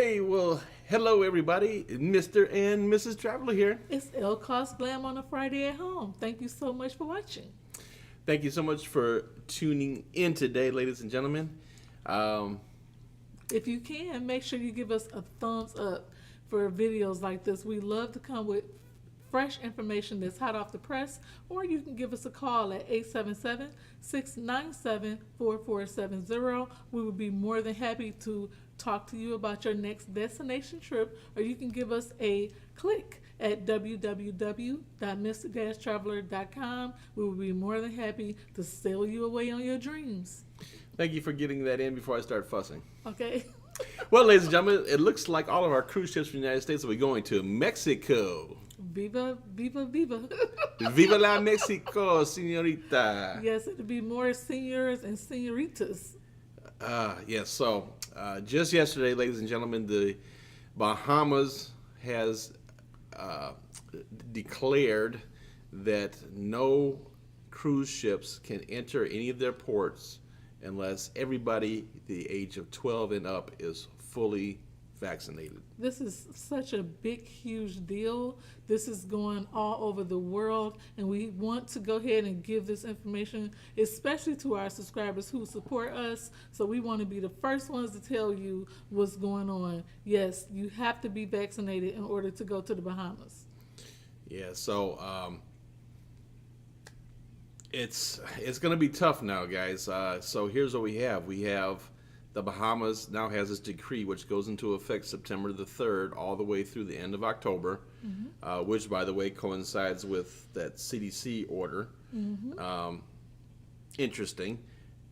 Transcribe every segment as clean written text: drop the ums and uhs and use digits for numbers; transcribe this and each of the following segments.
Hey, well, hello everybody. Mr. and Mrs. Traveler here. It's El Cost Glam on a Friday at home. Thank you so much for watching. Thank you so much for tuning in today, ladies and gentlemen. Um, If you can, make sure you give us a thumbs up for videos like this. We love to come with fresh information that's hot off the press, or you can give us a call at 877-697-4470. We would be more than happy to talk to you about your next destination trip, or you can give us a click at www.mr-traveler.com. We will be more than happy to sail you away on your dreams. Thank you for getting that in before I start fussing. Okay? Well, ladies and gentlemen, it looks like all of our cruise ships from the United States will be going to Mexico. Viva, viva, viva. Viva la Mexico, señorita. Yes, it'll be more seniors and senoritas. Yes, so just yesterday, ladies and gentlemen, the Bahamas has declared that no cruise ships can enter any of their ports unless everybody the age of 12 and up is fully vaccinated. This is such a big, huge deal. This is going all over the world, and we want to go ahead and give this information, especially to our subscribers who support us. So we want to be the first ones to tell you what's going on. Yes, you have to be vaccinated in order to go to the Bahamas. Yeah, so it's going to be tough now, guys. So here's what we have. We have the Bahamas now has this decree which goes into effect September the 3rd all the way through the end of October, which, by the way, coincides with that CDC order. Interesting.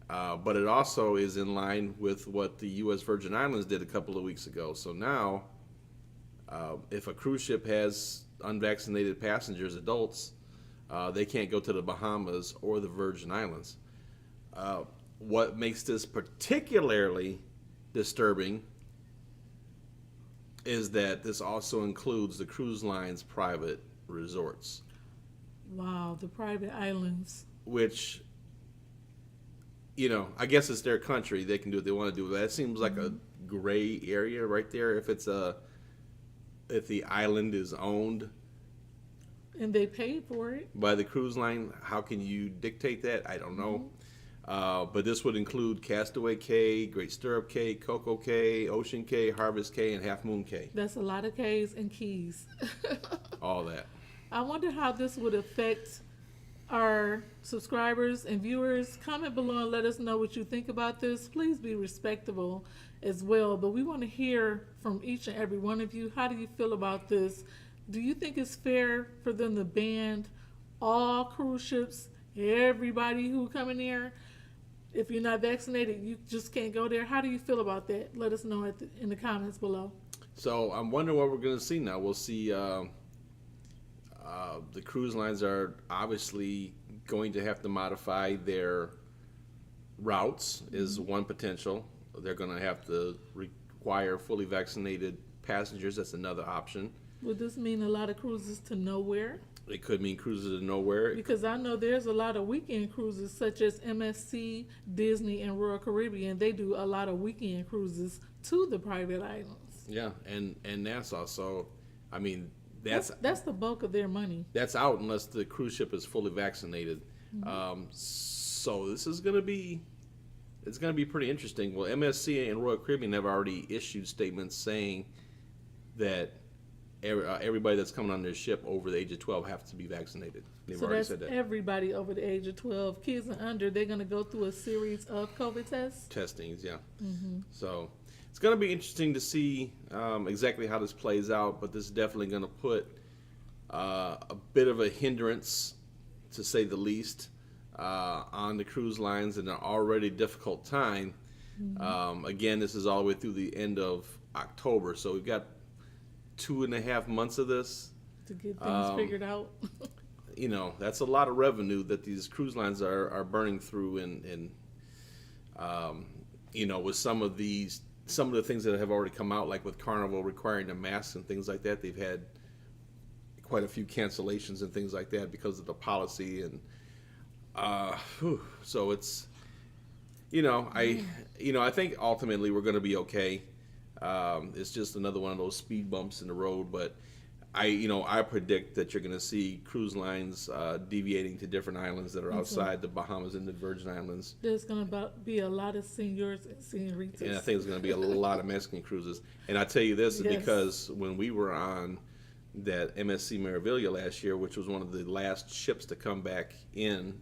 But it also is in line with what the U.S. Virgin Islands did a couple of weeks ago. So now, if a cruise ship has unvaccinated passengers, adults, they can't go to the Bahamas or the Virgin Islands. What makes this particularly disturbing is that this also includes the cruise line's private resorts. Wow, the private islands. Which, I guess it's their country. They can do what they want to do. That seems like a gray area right there. If the island is owned And they paid for it. by the cruise line, how can you dictate that? I don't know. But this would include Castaway Cay, Great Stirrup Cay, Coco Cay, Ocean Cay, Harvest Cay, and Half Moon Cay. That's a lot of K's and keys. All that. I wonder how this would affect our subscribers and viewers. Comment below and let us know what you think about this. Please be respectable as well. But we want to hear from each and every one of you. How do you feel about this? Do you think it's fair for them to ban all cruise ships, everybody who come in there? If you're not vaccinated, you just can't go there. How do you feel about that? Let us know in the comments below. So I'm wondering what we're going to see now. We'll see the cruise lines are obviously going to have to modify their routes is one potential. They're going to have to require fully vaccinated passengers. That's another option. Would this mean a lot of cruises to nowhere? It could mean cruises to nowhere. Because I know there's a lot of weekend cruises such as MSC, Disney, and Royal Caribbean. They do a lot of weekend cruises to the private islands. Yeah, and Nassau. So, I mean, that's the bulk of their money. That's out unless the cruise ship is fully vaccinated. So this is going to be pretty interesting. Well, MSC and Royal Caribbean have already issued statements saying that everybody that's coming on their ship over the age of 12 have to be vaccinated. They've So already that's said that. everybody over the age of 12. Kids and under, they're going to go through a series of COVID tests. Testings, yeah. So it's going to be interesting to see exactly how this plays out, but this is definitely going to put a bit of a hindrance, to say the least, on the cruise lines in an already difficult time. Again, this is all the way through the end of October, so we've got 2.5 months of this To get things figured out. That's a lot of revenue that these cruise lines are burning through, and with some of the things that have already come out, like with Carnival requiring a mask and things like that, they've had quite a few cancellations and things like that because of the policy, and so it's I think ultimately we're going to be okay. It's just another one of those speed bumps in the road. But I predict that you're going to see cruise lines deviating to different islands that are outside the Bahamas and the Virgin Islands. There's going to be a lot of seniors and senioritas. And I think there's going to be a lot of Mexican cruises. And I tell you this Yes. because when we were on that MSC Meraviglia last year, which was one of the last ships to come back in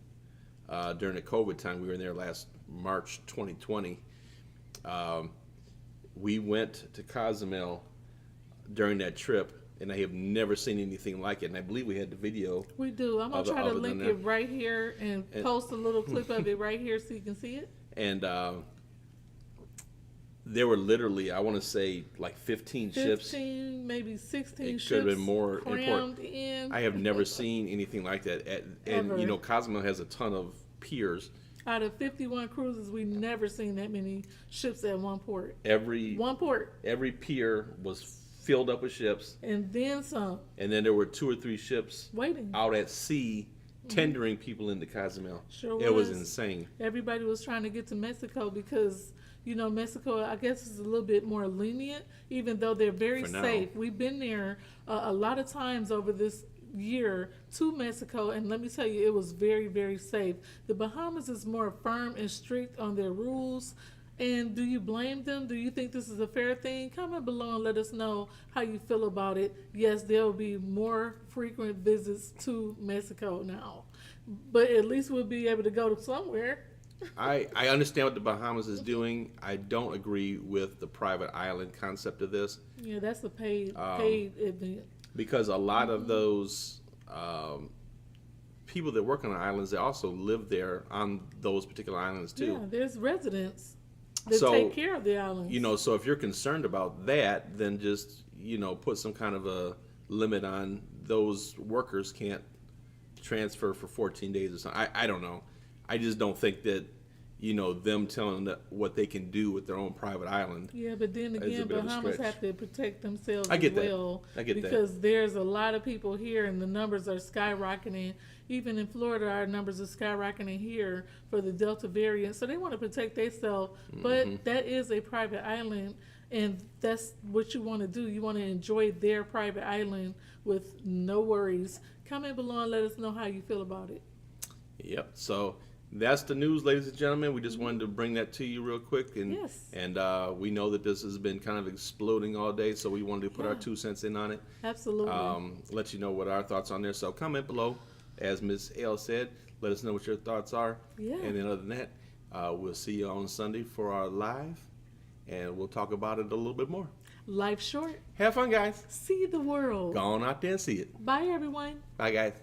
during the COVID time, we were in there last March 2020. We went to Cozumel during that trip, and I have never seen anything like it. And I believe we had the video. We do. I'm going to try to link it right here and post a little clip of it right here so you can see it. And there were literally, I want to say, like 15 ships. 15, maybe 16 ships. It could have been more crammed in. I have never seen anything like that. And, Ever. Cozumel has a ton of piers. Out of 51 cruises, we've never seen that many ships at one port. One port. Every pier was filled up with ships. And then some. And then there were 2 or 3 ships waiting out at sea tendering people into Cozumel. Sure It was insane. Everybody was trying to get to Mexico because, Mexico, I guess, is a little bit more lenient, even though they're very safe. We've been there a lot of times over this year to Mexico, and let me tell you, it was very, very safe. The Bahamas is more firm and strict on their rules. And do you blame them? Do you think this is a fair thing? Comment below and let us know how you feel about it. Yes, there will be more frequent visits to Mexico now, but at least we'll be able to go to somewhere. I understand what the Bahamas is doing. I don't agree with the private island concept of this. Yeah, that's a paid event. Because a lot of those people that work on the islands, they also live there on those particular islands too. Yeah, there's residents that take care of the islands. So if you're concerned about that, then just, put some kind of a limit on those workers can't transfer for 14 days or something. I don't know. I just don't think that, them telling them what they can do with their own private island. Yeah, but then again, Bahamas have to protect themselves I get as well. I get because there's a lot of people here and the numbers are skyrocketing. Even in Florida, our numbers are skyrocketing here for the Delta variant. So they want to protect themselves. But that is a private island, and that's what you want to do. You want to enjoy their private island with no worries. Comment below and let us know how you feel about it. Yep. So that's the news, ladies and gentlemen. We just wanted to bring that to you real quick. And, yes. And we know that this has been kind of exploding all day, so we wanted to put our 2 cents in on it. Absolutely. Let you know what our thoughts on there. So comment below. As Ms. L said, let us know what your thoughts are. Yeah. And then other than that, we'll see you on Sunday for our live, and we'll talk about it a little bit more. Life short. Have fun, guys. See the world. Go on out there and see it. Bye, everyone. Bye, guys.